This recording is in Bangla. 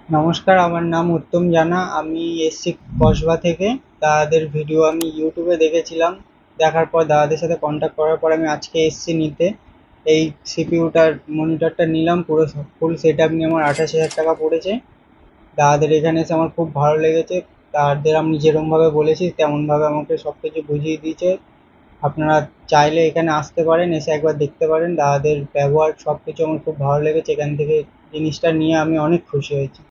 নমস্কার, আমার নাম উত্তম জানা। আমি এসছি কসবা থেকে। দাদাদের ভিডিও আমি ইউটিউবে দেখেছিলাম। দেখার পর দাদাদের সাথে কন্ট্যাক্ট করার পর আমি আজকে এসছি নিতে। এই সিপিইউটার মনিটরটা নিলাম, পুরো ফুল সেট আপ নিয়ে আমার 28,000 টাকা পড়েছে। দাদাদের এখানে এসে আমার খুব ভালো লেগেছে। দাদাদের আমি যেরকমভাবে বলেছি তেমনভাবে আমাকে সব কিছু বুঝিয়ে দিয়েছে। আপনারা চাইলে এখানে আসতে পারেন, এসে একবার দেখতে পারেন। দাদাদের ব্যবহার সব কিছু আমার খুব ভালো লেগেছে। এখান থেকে জিনিসটা নিয়ে আমি অনেক খুশি হয়েছি।